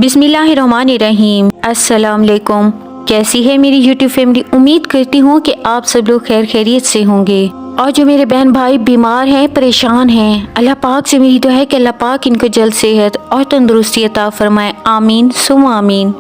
बिस्मिल्लाहिर्रहमानिर्रहीम। अस्सलाम वालेकुम। कैसी है मेरी यूट्यूब फैमिली? उम्मीद करती हूँ कि आप सब लोग खैर खैरियत से होंगे। और जो मेरे बहन भाई बीमार हैं, परेशान हैं, अल्लाह पाक से मेरी दुआ है कि अल्लाह पाक इनको जल्द सेहत और तंदुरुस्ती अता फरमाए। आमीन सुम आमीन।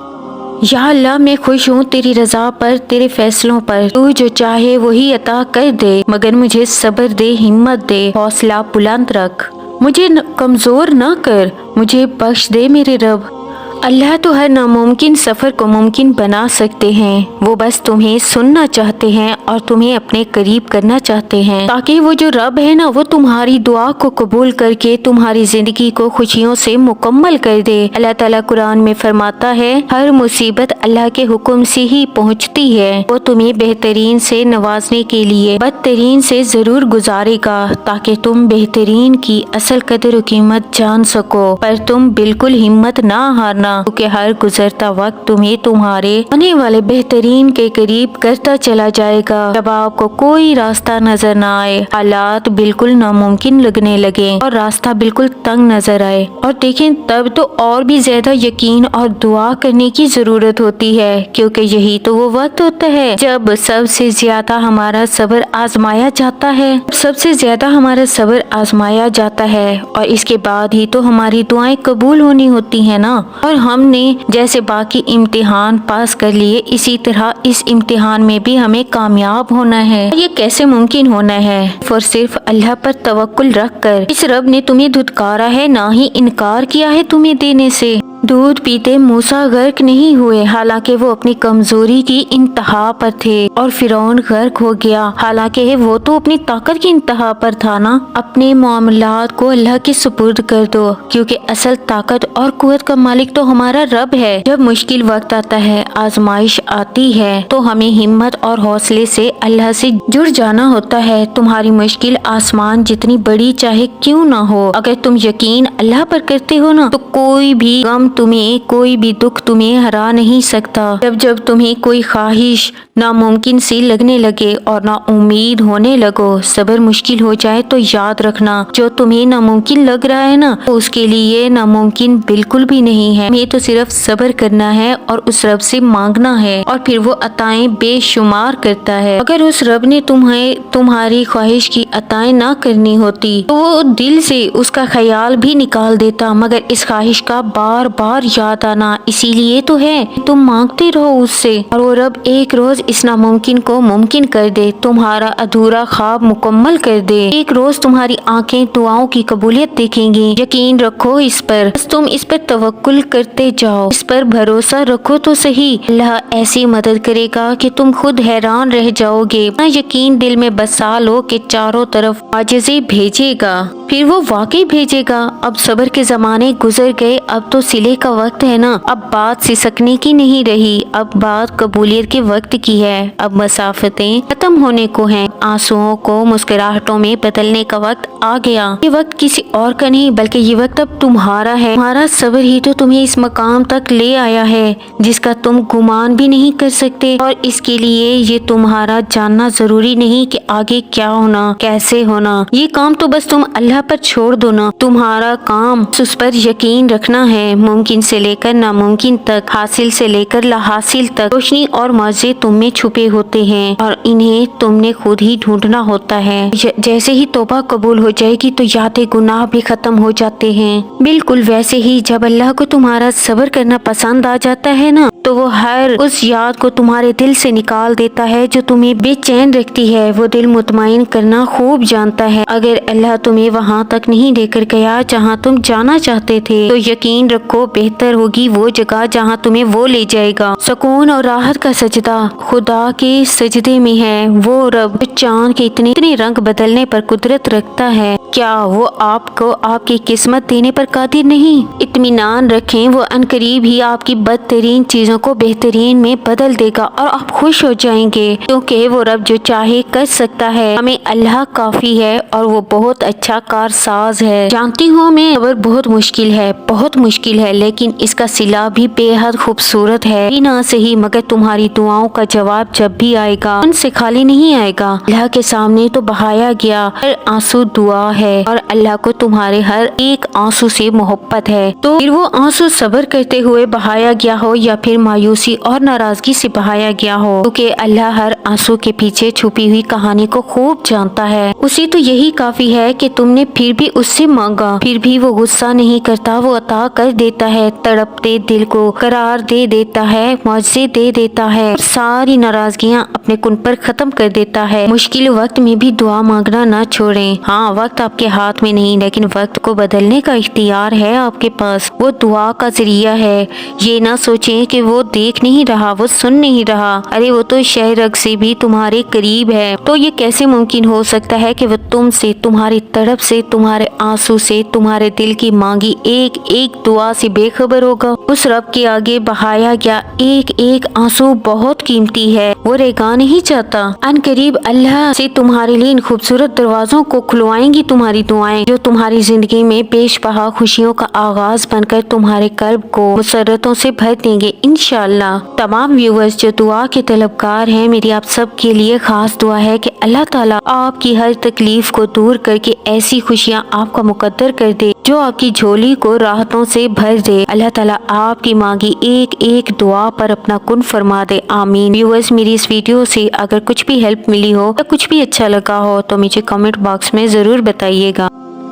या अल्लाह, मैं खुश हूँ तेरी रजा पर, तेरे फैसलों पर। तू जो चाहे वही अता कर दे, मगर मुझे सब्र दे, हिम्मत दे, हौसला बुलंद रख। मुझे कमजोर न कर, मुझे बख्श दे मेरे रब। अल्लाह तो हर नामुमकिन सफ़र को मुमकिन बना सकते हैं। वो बस तुम्हें सुनना चाहते हैं और तुम्हें अपने करीब करना चाहते हैं, ताकि वो जो रब है ना, वो तुम्हारी दुआ को कबूल करके तुम्हारी जिंदगी को खुशियों से मुकम्मल कर दे। अल्लाह ताला कुरान में फरमाता है, हर मुसीबत अल्लाह के हुक्म से ही पहुँचती है। वो तुम्हें बेहतरीन से नवाजने के लिए बदतरीन से जरूर गुजारेगा, ताकि तुम बेहतरीन की असल कदर और कीमत जान सको। पर तुम बिल्कुल हिम्मत ना हारना, क्योंकि हर गुजरता वक्त तुम्हें तुम्हारे आने वाले बेहतरीन के करीब करता चला जाएगा। जब आपको कोई रास्ता नजर न आए, हालात बिल्कुल नामुमकिन लगने लगे और रास्ता बिल्कुल तंग नजर आए, और देखें तब तो और भी ज्यादा यकीन और दुआ करने की जरूरत होती है, क्योंकि यही तो वो वक्त होता है जब सबसे ज्यादा हमारा सब्र आजमाया जाता है। सबसे ज्यादा हमारा सब्र आजमाया जाता है, और इसके बाद ही तो हमारी दुआएं कबूल होनी होती है ना। और हमने जैसे बाकी इम्तिहान पास कर लिए, इसी तरह इस इम्तिहान में भी हमें कामयाब होना है। ये कैसे मुमकिन होना है? और सिर्फ अल्लाह पर तवक्कुल रख कर। इस रब ने तुम्हें धुतकारा है, ना ही इनकार किया है तुम्हें देने से। दूध पीते मूसा गर्क नहीं हुए, हालांकि वो अपनी कमजोरी की इंतहा पर थे, और फिरौन गर्क हो गया, हालांकि वो तो अपनी ताकत की इंतहा पर था ना। अपने मामलात को अल्लाह के सुपुर्द कर दो, क्योंकि असल ताकत और कुव्वत का मालिक तो हमारा रब है। जब मुश्किल वक्त आता है, आजमाइश आती है, तो हमें हिम्मत और हौसले से अल्लाह से जुड़ जाना होता है। तुम्हारी मुश्किल आसमान जितनी बड़ी चाहे क्यों ना हो, अगर तुम यकीन अल्लाह पर करते हो ना, तो कोई भी गम तुम्हें, कोई भी दुख तुम्हें हरा नहीं सकता। जब जब तुम्हें कोई ख्वाहिश नामुमकिन सी लगने लगे और ना उम्मीद होने लगो, सब्र मुश्किल हो जाए, तो याद रखना, जो तुम्हें नामुमकिन लग रहा है ना, तो उसके लिए नामुमकिन बिल्कुल भी नहीं है। हमें तो सिर्फ सब्र करना है और उस रब से मांगना है, और फिर वो अताएं बेशुमार करता है। अगर उस रब ने तुम्हें तुम्हारी ख्वाहिश की अताएं ना करनी होती, तो वो दिल से उसका ख्याल भी निकाल देता, मगर इस ख्वाहिश का बार बार याद आना इसीलिए तो है। तुम मांगते रहो उससे, और वो रब एक रोज इस नामुमकिन को मुमकिन कर दे, तुम्हारा अधूरा ख्वाब मुकम्मल कर दे। एक रोज तुम्हारी आंखें दुआओं की कबूलियत देखेंगी। यकीन रखो इस पर, बस तुम इस पर तवक्कुल करते जाओ, इस पर भरोसा रखो तो सही। अल्लाह ऐसी मदद करेगा कि तुम खुद हैरान रह जाओगे। यकीन दिल में बसा लो कि चारों तरफ आजिज़ी भेजेगा, फिर वो वाकई भेजेगा। अब सब्र के जमाने गुजर गए, अब तो सिले का वक्त है ना। अब बात सिसकने की नहीं रही, अब बात कबूलियत के वक्त की है। अब मसाफतें खत्म होने को हैं, आंसुओं को मुस्कुराहटों में बदलने का वक्त आ गया। ये वक्त किसी और का नहीं, बल्कि ये वक्त अब तुम्हारा है। तुम्हारा सब्र ही तो तुम्हें इस मकाम तक ले आया है, जिसका तुम गुमान भी नहीं कर सकते। और इसके लिए ये तुम्हारा जानना जरूरी नहीं कि आगे क्या होना, कैसे होना। ये काम तो बस तुम अल्लाह पर छोड़ दो ना। तुम्हारा काम उस पर यकीन रखना है। मुमकिन से लेकर नामुमकिन तक, हासिल से लेकर लाहासिल तक, रोशनी और मजे तुम में छुपे होते हैं, और इन्हें तुमने खुद ही ढूंढना होता है। जैसे ही तौबा कबूल हो जाएगी, तो यादें गुनाह भी खत्म हो जाते हैं। बिल्कुल वैसे ही जब अल्लाह को तुम्हारा सब्र करना पसंद आ जाता है ना, तो वो हर उस याद को तुम्हारे दिल से निकाल देता है जो तुम्हें बेचैन रखती है। वो दिल मुतमईन करना खूब जानता है। अगर अल्लाह तुम्हें वहाँ तक नहीं लेकर गया जहाँ तुम जाना चाहते थे, तो यकीन रखो बेहतर होगी वो जगह जहाँ तुम्हें वो ले जाएगा। सुकून और राहत का सजदा खुदा के सजदे में है। वो रब जो चांद के इतने इतने रंग बदलने पर कुदरत रखता है, क्या वो आपको आपकी किस्मत देने पर कादिर नहीं? इत्मीनान रखें, वो अनकरीब ही आपकी बदतरीन चीजों को बेहतरीन में बदल देगा, और आप खुश हो जाएंगे, क्योंकि वो रब जो चाहे कर सकता है। हमें अल्लाह काफी है, और वो बहुत अच्छा कारसाज है। जानती हूँ मैं सब्र बहुत मुश्किल है, बहुत मुश्किल है, लेकिन इसका सिला भी बेहद खूबसूरत है। बिना सही मगर तुम्हारी दुआओं का जवाब जब भी आएगा उनसे खाली नहीं आएगा। अल्लाह के सामने तो बहाया गया हर आंसू दुआ है और अल्लाह को तुम्हारे हर एक आंसू से मोहब्बत है। तो फिर वो आंसू सब्र करते हुए बहाया गया हो या फिर मायूसी और नाराजगी से बहाया गया हो, क्योंकि अल्लाह हर आंसू के पीछे छुपी हुई कहानी को खूब जानता है। उसे तो यही काफी है कि तुमने फिर भी उससे मांगा, फिर भी वो गुस्सा नहीं करता, वो अता कर देता है। तड़पते दिल को करार दे देता है, मौजे दे देता है, सारी नाराजगियाँ अपने कुन पर खत्म कर देता है। मुश्किल वक्त में भी दुआ मांगना ना छोड़ें। हाँ, वक्त आपके हाथ में नहीं, लेकिन वक्त को बदलने का इख्तियार है आपके पास। वो दुआ का जरिया है। ये ना सोचें कि वो देख नहीं रहा, वो सुन नहीं रहा। अरे वो तो शहरग से भी तुम्हारे करीब है। तो ये कैसे मुमकिन हो सकता है कि वो तुमसे, तुम्हारी तड़प से, तुम्हारे आंसू से, तुम्हारे दिल की मांगी एक एक दुआ से बेखबर होगा। उस रब के आगे बहाया गया एक एक आंसू बहुत कीमती है, वो रेगा नहीं चाहता। अनकरीब अल्लाह से तुम्हारे लिए इन खूबसूरत दरवाजों को खुलवाएंगी तुम्हारी दुआएं, जो तुम्हारी जिंदगी में बेशबहा खुशियों का आगाज बनकर तुम्हारे कर्ब को मुसरतों से भर देंगे इंशाअल्लाह। तमाम व्यूअर्स जो दुआ के तलबगार हैं, मेरी आप सब के लिए खास दुआ है कि अल्लाह ताला आपकी हर तकलीफ को दूर करके ऐसी खुशियाँ आपका मुकद्दर कर दे जो आपकी झोली को राहतों से भर दे। अल्लाह ताला आपकी मांगी एक एक दुआ पर अपना कुन फरमा दे, आमीन। व्यूअर्स, मेरी इस वीडियो से अगर कुछ भी हेल्प मिली हो या कुछ भी अच्छा लगा हो तो मुझे कमेंट बॉक्स में ज़रूर बताइएगा।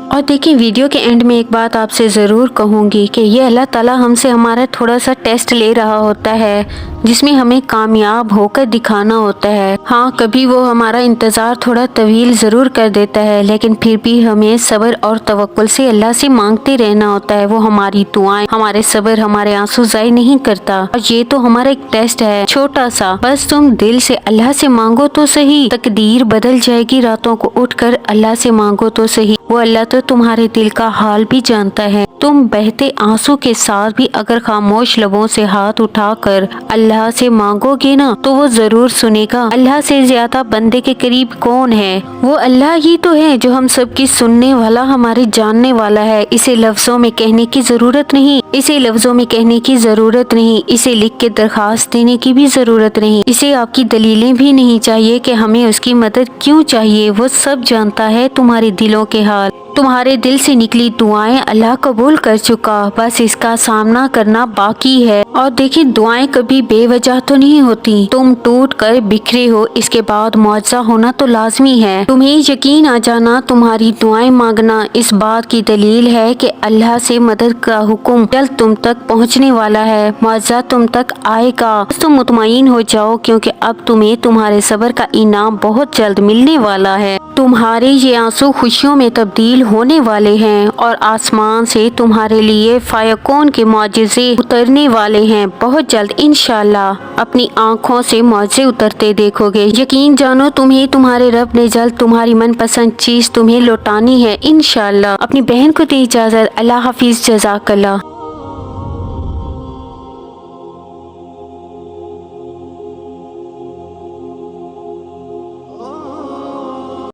और देखिए, वीडियो के एंड में एक बात आपसे ज़रूर कहूँगी कि ये अल्लाह ताला हमसे हमारा थोड़ा सा टेस्ट ले रहा होता है, जिसमें हमें कामयाब होकर दिखाना होता है। हाँ, कभी वो हमारा इंतज़ार थोड़ा तवील ज़रूर कर देता है, लेकिन फिर भी हमें सब्र और तवक्कुल से अल्लाह से मांगते रहना होता है। वो हमारी दुआएं, हमारे सब्र, हमारे आंसू ज़ाय नहीं करता। और ये तो हमारा एक टेस्ट है छोटा सा। बस तुम दिल से अल्लाह से मांगो तो सही, तकदीर बदल जाएगी। रातों को उठकर अल्लाह से मांगो तो सही। वो अल्लाह तो तुम्हारे दिल का हाल भी जानता है। तुम बहते आंसू के साथ भी अगर खामोश लबों से हाथ उठाकर अल्लाह से मांगोगे ना, तो वो जरूर सुनेगा। अल्लाह से ज्यादा बंदे के करीब कौन है? वो अल्लाह ही तो है जो हम सबकी सुनने वाला, हमारे जानने वाला है। इसे लफ्जों में कहने की जरूरत नहीं, इसे लफ्जों में कहने की जरूरत नहीं, इसे लिख के दरखास्त देने की भी जरूरत नहीं, इसे आपकी दलीलें भी नहीं चाहिए कि हमें उसकी मदद क्यों चाहिए। वो सब जानता है तुम्हारे दिलों के हाल। तुम्हारे दिल से निकली दुआएं अल्लाह कबूल कर चुका, बस इसका सामना करना बाकी है। और देखिए, दुआएं कभी बेवजह तो नहीं होती। तुम टूट कर बिखरे हो, इसके बाद मुआवजा होना तो लाजमी है। तुम्हें यकीन आ जाना, तुम्हारी दुआएं मांगना इस बात की दलील है कि अल्लाह से मदद का हुक्म जल्द तुम तक पहुंचने वाला है। मुआवजा तुम तक आएगा, बस तुम मुतमईन हो जाओ, क्योंकि अब तुम्हें तुम्हारे सब्र का इनाम बहुत जल्द मिलने वाला है। तुम्हारे ये आंसू खुशियों में तब्दील होने वाले हैं और आसमान से तुम्हारे लिए फायकून के मौजज़े उतरने वाले हैं बहुत जल्द इंशाअल्लाह। अपनी आंखों से मौजे उतरते देखोगे। यकीन जानो, तुम्हें तुम्हारे रब ने जल्द तुम्हारी मनपसंद चीज तुम्हें लौटानी है इंशाअल्लाह। अपनी बहन को दे इजाजत। अल्लाह हाफिज, जज़ाकल्लाह।